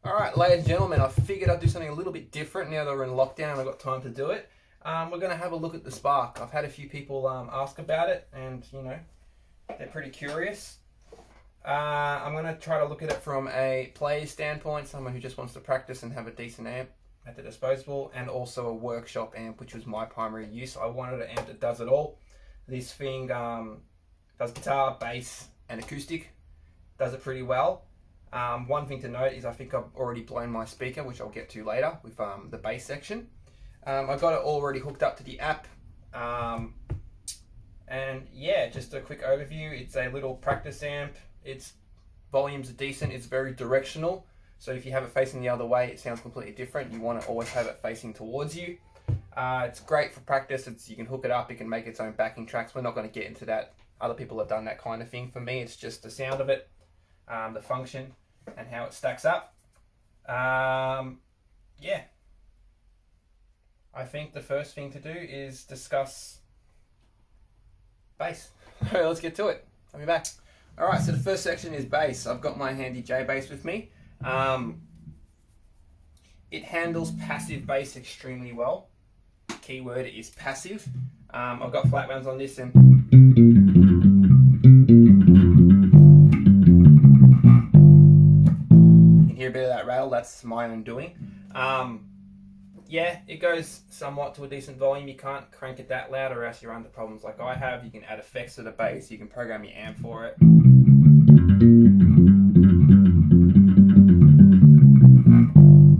Alright, ladies and gentlemen, I figured I'd do something a little bit different now that we're in lockdown and I've got time to do it. We're going to have a look at the Spark. I've had a few people ask about it and, you know, they're pretty curious. I'm going to try to look at it from a player's standpoint, someone who just wants to practice and have a decent amp at their disposal, and also a workshop amp, which was my primary use. I wanted an amp that does it all. This thing does guitar, bass, and acoustic. Does it pretty well. One thing to note is I think I've already blown my speaker, which I'll get to later with the bass section. I got it already hooked up to the app. And yeah, just a quick overview. It's a little practice amp. Its volumes are decent. It's very directional. So if you have it facing the other way, it sounds completely different. You want to always have it facing towards you. It's great for practice. You can hook it up. It can make its own backing tracks. We're not going to get into that. Other people have done that kind of thing. For me, it's just the sound of it, the function, and how it stacks up. Yeah. I think the first thing to do is discuss bass. Alright, let's get to it. I'll be back. Alright, so the first section is bass. I've got my handy J bass with me. It handles passive bass extremely well. Keyword is passive. I've got flat ones on this, and you can hear a bit of that rattle. That's my own doing. Yeah, it goes somewhat to a decent volume. You can't crank it that loud or else you run into problems like I have. You can add effects to the bass. You can program your amp for it.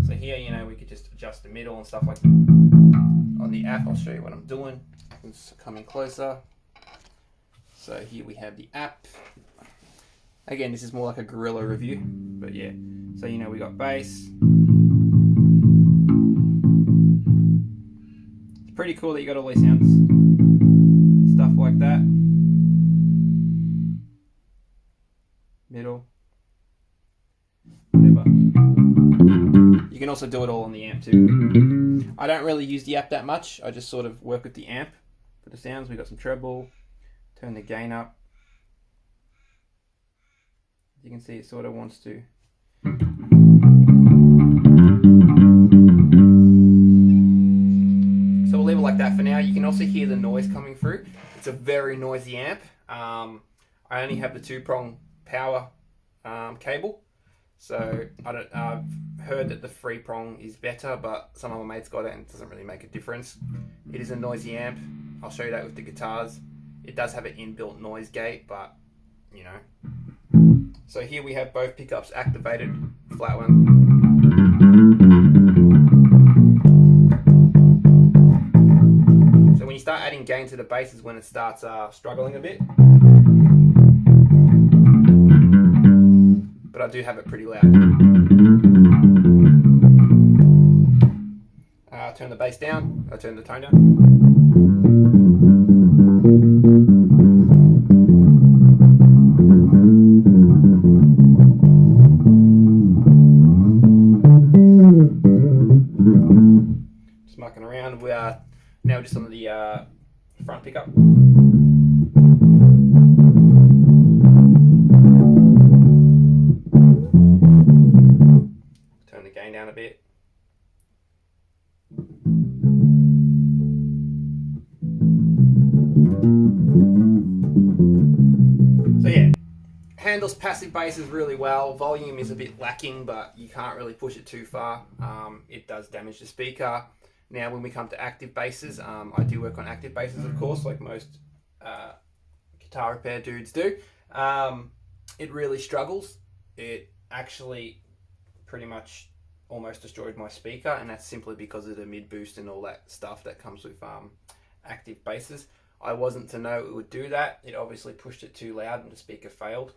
So here, you know, we could just adjust the middle and stuff like that. On the app, I'll show you what I'm doing. It's coming closer. So here we have the app. Again, this is more like a guerrilla review, but yeah. So, you know, we got bass. Pretty cool that you got all these sounds, stuff like that. Middle, whatever. You can also do it all on the amp too. I don't really use the app that much. I just sort of work with the amp for the sounds. We got some treble. Turn the gain up. You can see it sort of wants to. So we'll leave it like that for now. You can also hear the noise coming through. It's a very noisy amp. I only have the 2-prong power cable. So I've heard that the 3-prong is better, but some of my mates got it and it doesn't really make a difference. It is a noisy amp. I'll show you that with the guitars. It does have an inbuilt noise gate, but you know. So here we have both pickups activated, flat one. So when you start adding gain to the bass is when it starts struggling a bit. But I do have it pretty loud. Turn the bass down, I turn the tone down. Just mucking around. We are now just on the front pickup. Turn the gain down a bit. So yeah, handles passive basses really well. Volume is a bit lacking, but you can't really push it too far. It does damage the speaker. Now when we come to active basses, I do work on active basses, of course, like most guitar repair dudes do. It really struggles. It actually pretty much almost destroyed my speaker, and that's simply because of the mid boost and all that stuff that comes with active basses. I wasn't to know it would do that. It obviously pushed it too loud and the speaker failed.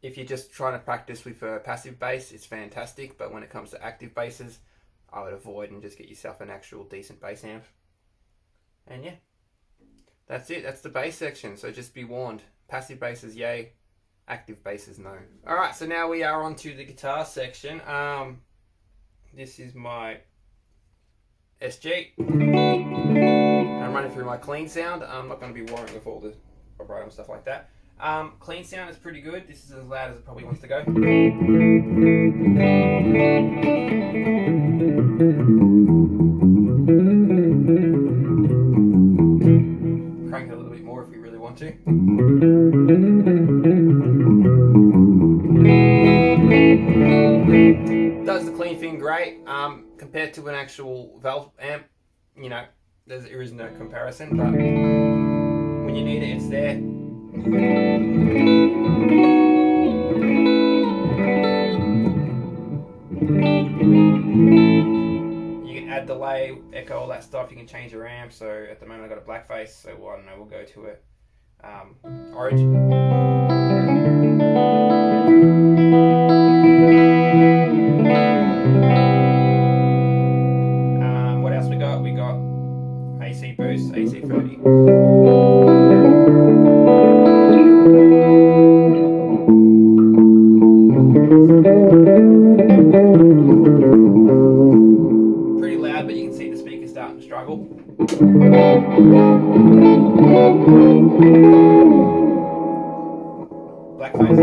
If you're just trying to practice with a passive bass, it's fantastic, but when it comes to active basses, I would avoid and just get yourself an actual decent bass amp. And yeah, that's it. That's the bass section. So just be warned. Passive basses, yay. Active basses, no. Alright, so now we are on to the guitar section. This is my SG. I'm running through my clean sound. I'm not going to be worrying with all the vibrato and stuff like that. Clean sound is pretty good. This is as loud as it probably wants to go. Crank it a little bit more if we really want to. Does the clean thing great. Compared to an actual valve amp, you know, there is no comparison, but when you need it, it's there. You can add delay, echo, all that stuff. You can change your amp. So at the moment I've got a black face, so I don't know, we'll go to it. Orange. What else we got? We got AC boost, AC 30. Pretty loud, but you can see the speakers starting to struggle. Blackface.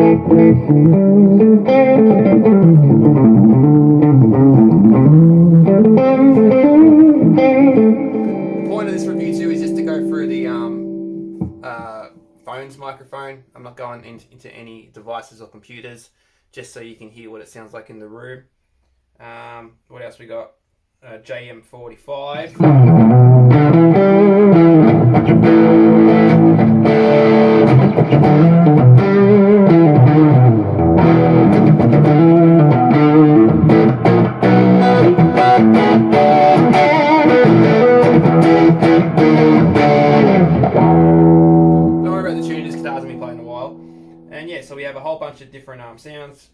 The point of this review too is just to go through the phone's microphone. I'm not going into any devices or computers, just so you can hear what it sounds like in the room. What else we got? JM45. And yeah, so we have a whole bunch of different sounds.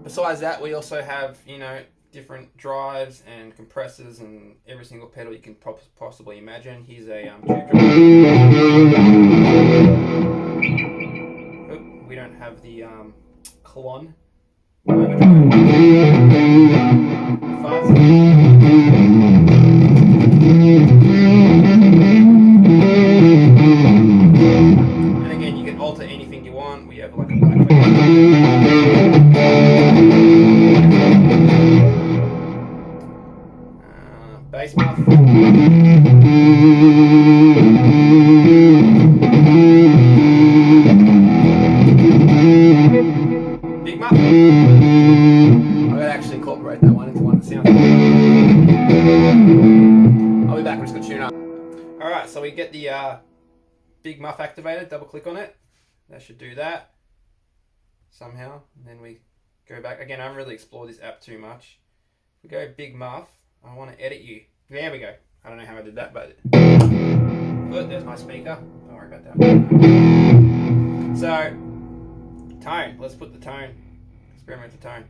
Besides that, we also have, you know, different drives and compressors and every single pedal you can possibly imagine. Here's a tube drive. We don't have the Colon overdrive. Fuzz. And again, you can alter anything you want. We have like a black bass muff. Big muff. I'm going to actually incorporate that one into one of the sounds. I'll be back, I'm just going to tune up. Alright, so we get the big muff activated, double click on it. That should do that somehow. And then we go back. Again, I haven't really explored this app too much. We go big muff. I want to edit you. There we go. I don't know how I did that, but look, there's my speaker. Don't worry about that. So, tone. Let's put the tone. Experiment the tone.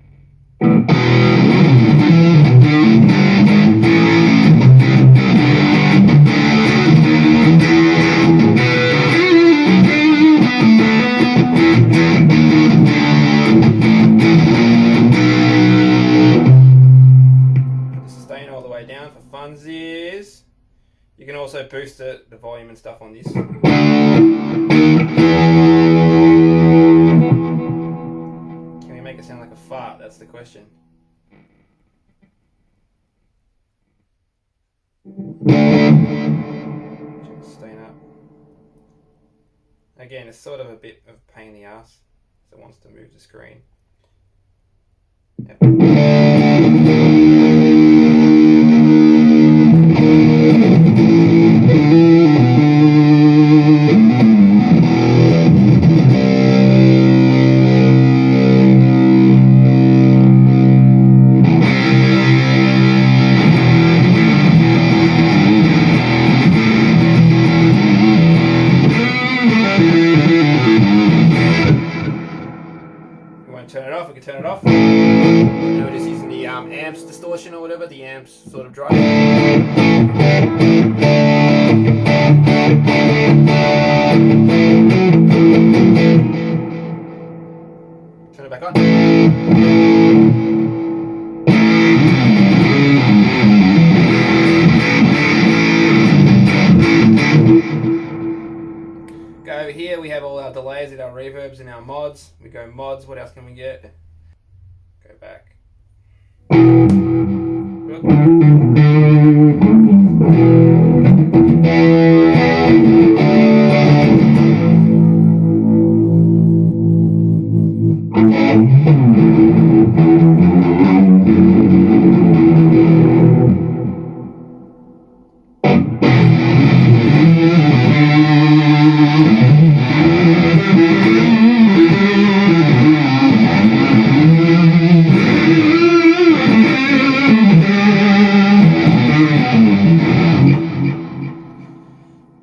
Down for funsies. You can also boost the volume and stuff on this. Can we make it sound like a fart? That's the question. Just staying up. Again, it's sort of a bit of a pain in the ass, so it wants to move the screen. Yep. Turn it off, we can turn it off. Now we're just using the amps distortion or whatever, the amps sort of drive. Turn it back on. Go over here, we have all our delays and our reverbs and our mods. We go mods, what else can we get? Go back.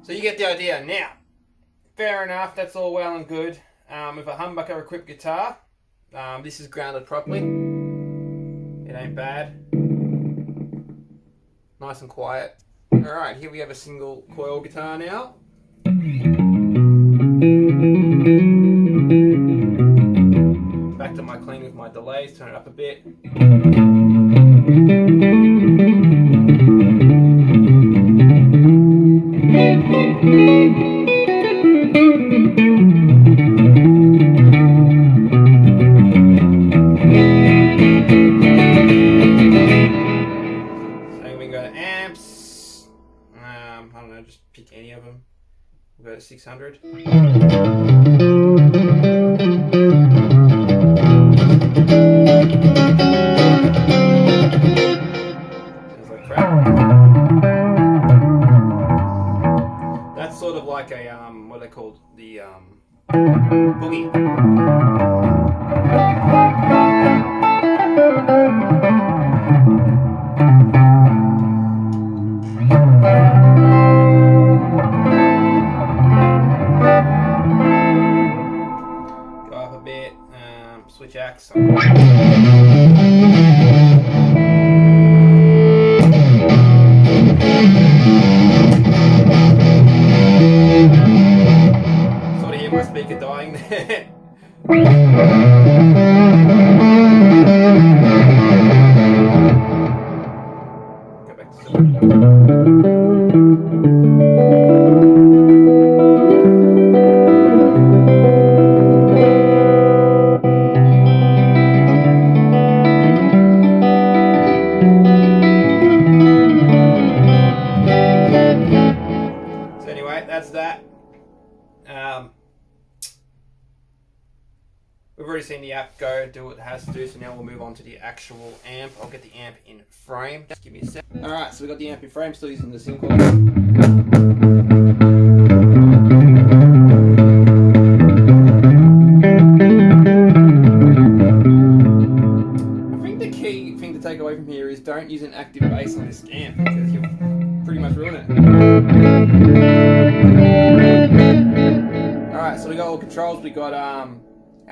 So you get the idea. Now, fair enough, that's all well and good. With a humbucker equipped guitar, this is grounded properly. It ain't bad. Nice and quiet. Alright, here we have a single coil guitar now. Back to my clean with my delays, turn it up a bit. So we can go to amps. I don't know, just pick any of them. We'll go to 600. Sounds like crap. That's sort of like a what are they called? The boogie. Go up a bit, switch acts. Sort of hear my speaker dying there. Go back to So anyway, that's that. We've already seen the app go do what it has to do, so now we'll move on to the actual amp. I'll get the amp in frame. Just give me a sec. Alright, so we've got the amp in frame, still using the Singlecoils. I think the key thing to take away from here is don't use an active bass on this amp because you'll pretty much ruin it. Alright, so we got all controls. We got our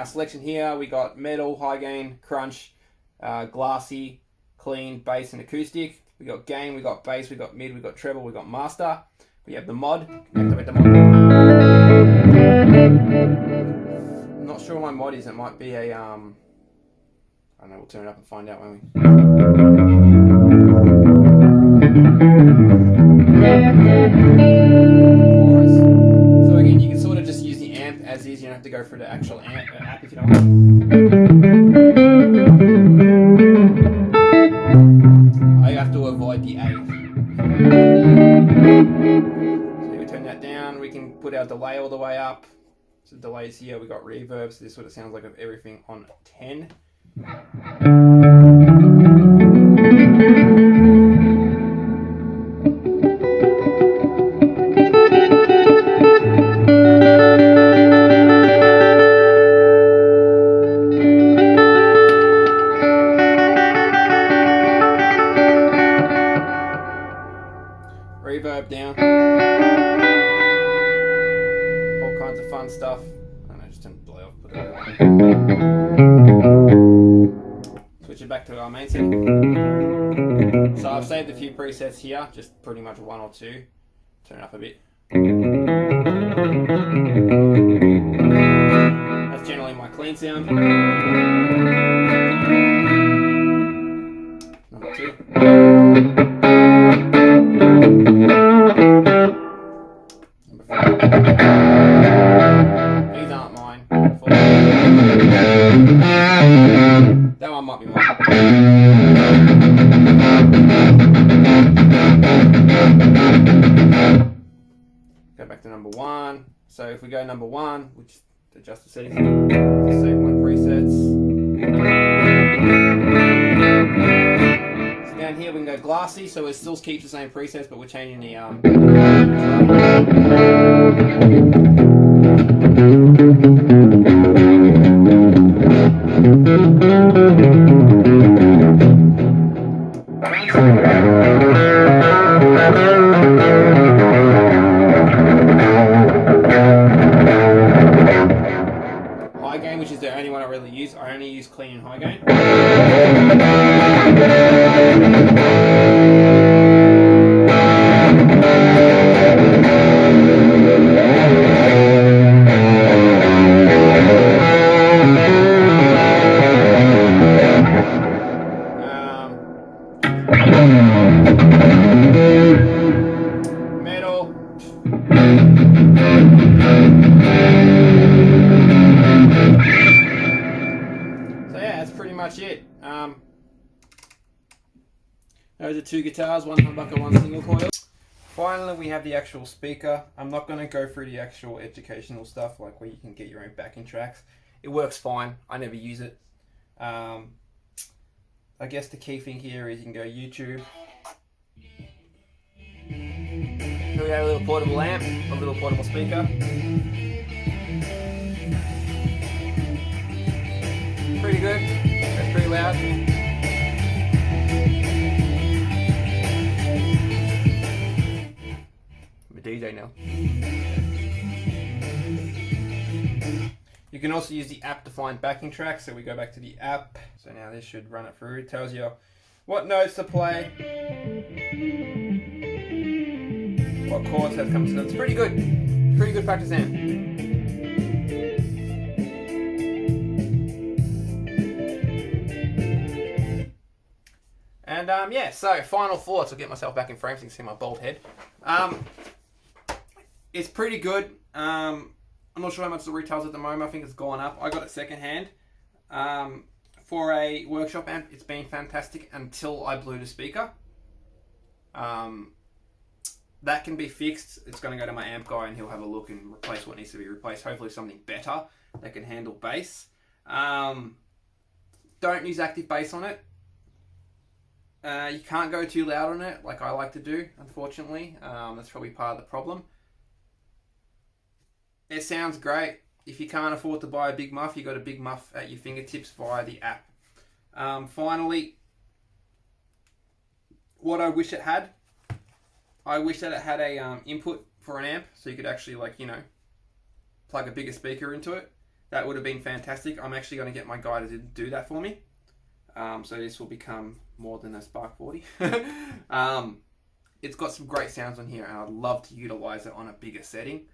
selection here. We got metal, high gain, crunch, glassy, clean, bass and acoustic. We got gain, we got bass, we got mid, we got treble, we got master. We have the mod. Activate the mod. I'm not sure what my mod is. It might be a I don't know, we'll turn it up and find out, won't we? So again, you can sort of just use the amp as is. You don't have to go through the actual app if you don't want. I have to avoid the A. So we turn that down. We can put our delay all the way up. So delays here. We got reverb. So this is what it sounds like of everything on 10. Reverb down. All kinds of fun stuff. I don't know, just turn the delay off. Put it away. Switch it back to our main setting. So I've saved a few presets here, just pretty much one or two. Turn it up a bit. That's generally my clean sound. Number 2. Number 4. go number 1, which adjust the settings, save my presets. So down here we can go glassy, so it still keeps the same presets, but we're changing the high gain, which is the only one I really use. I only use clean and high gain. Metal. So yeah, that's pretty much it. Those are 2 guitars, one humbucker, one single coil. Finally, we have the actual speaker. I'm not going to go through the actual educational stuff, like where you can get your own backing tracks. It works fine. I never use it. I guess the key thing here is you can go YouTube. Here we have a little portable amp, a little portable speaker. Pretty good. That's pretty loud. I'm a DJ now. You can also use the app to find backing tracks, so we go back to the app. So now this should run it through. It tells you what notes to play, what chords have come to. It's pretty good. Pretty good practice amp. And yeah, so final thoughts. I'll get myself back in frame so you can see my bald head. It's pretty good. I'm not sure how much the retails at the moment. I think it's gone up. I got it second hand. For a workshop amp, it's been fantastic until I blew the speaker. That can be fixed. It's going to go to my amp guy and he'll have a look and replace what needs to be replaced. Hopefully something better that can handle bass. Don't use active bass on it. You can't go too loud on it like I like to do, unfortunately. That's probably part of the problem. It sounds great. If you can't afford to buy a big muff, you got a big muff at your fingertips via the app. Finally, what I wish it had, I wish that it had a input for an amp, so you could actually, like, you know, plug a bigger speaker into it. That would have been fantastic. I'm actually going to get my guy to do that for me. So this will become more than a Spark 40. It's got some great sounds on here, and I'd love to utilize it on a bigger setting.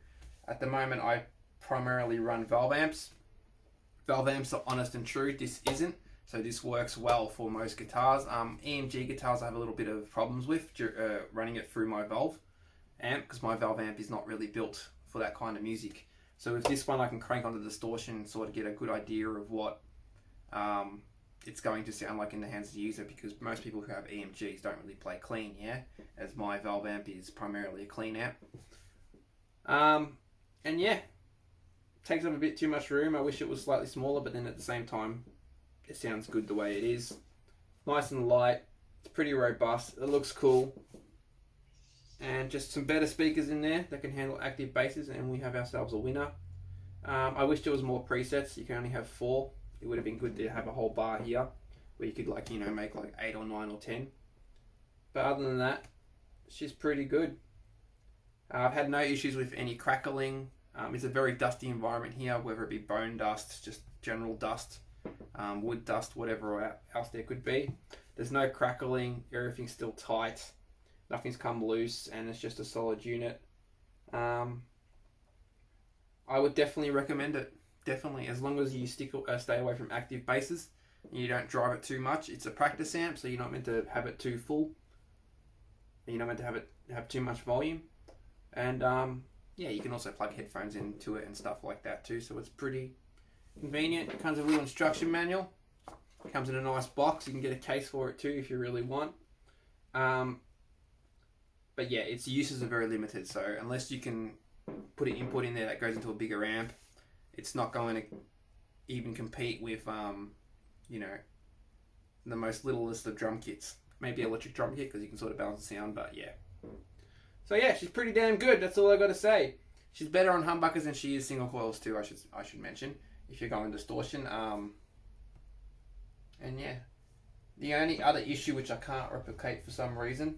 At the moment, I primarily run valve amps. Valve amps are honest and true. This isn't. So this works well for most guitars. EMG guitars I have a little bit of problems with running it through my valve amp, because my valve amp is not really built for that kind of music. So with this one I can crank on the distortion and sort of get a good idea of what it's going to sound like in the hands of the user, because most people who have EMGs don't really play clean, yeah? As my valve amp is primarily a clean amp. And yeah, takes up a bit too much room. I wish it was slightly smaller, but then at the same time, it sounds good the way it is. Nice and light. It's pretty robust. It looks cool. And just some better speakers in there that can handle active basses, and we have ourselves a winner. I wish there was more presets. You can only have 4. It would have been good to have a whole bar here where you could, like, you know, make like 8 or 9 or 10. But other than that, it's just pretty good. I've had no issues with any crackling. It's a very dusty environment here, whether it be bone dust, just general dust, wood dust, whatever else there could be. There's no crackling, everything's still tight, nothing's come loose, and it's just a solid unit. I would definitely recommend it, definitely, as long as you stay away from active basses and you don't drive it too much. It's a practice amp, so you're not meant to have it too full. You're not meant to have too much volume. And yeah, you can also plug headphones into it and stuff like that too, so it's pretty convenient. It comes with a little instruction manual. It comes in a nice box. You can get a case for it too if you really want. But yeah, its uses are very limited, so unless you can put an input in there that goes into a bigger amp, it's not going to even compete with, you know, the most littlest of drum kits. Maybe electric drum kit because you can sort of balance the sound, but yeah. So yeah, she's pretty damn good. That's all I got to say. She's better on humbuckers than she is Singlecoils.to, I should mention, if you're going distortion. And yeah, the only other issue which I can't replicate for some reason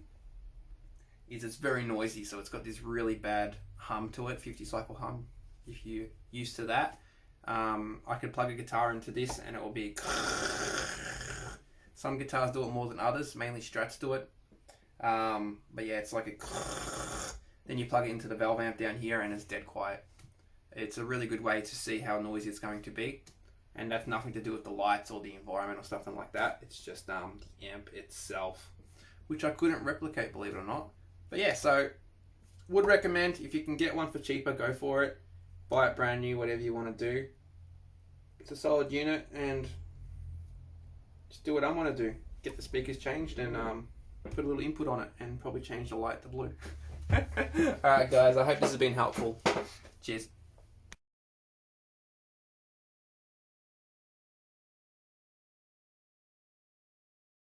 is it's very noisy. So it's got this really bad hum to it, 50 cycle hum. If you're used to that, I could plug a guitar into this and it will be. Some guitars do it more than others, mainly Strats do it. But yeah, it's like a. Then you plug it into the valve amp down here and it's dead quiet. It's a really good way to see how noisy it's going to be. And that's nothing to do with the lights or the environment or something like that. It's just the amp itself, which I couldn't replicate, believe it or not. But yeah, so would recommend, if you can get one for cheaper, go for it. Buy it brand new, whatever you want to do. It's a solid unit and just do what I want to do. Get the speakers changed and put a little input on it and probably change the light to blue. Alright guys, I hope this has been helpful. Cheers.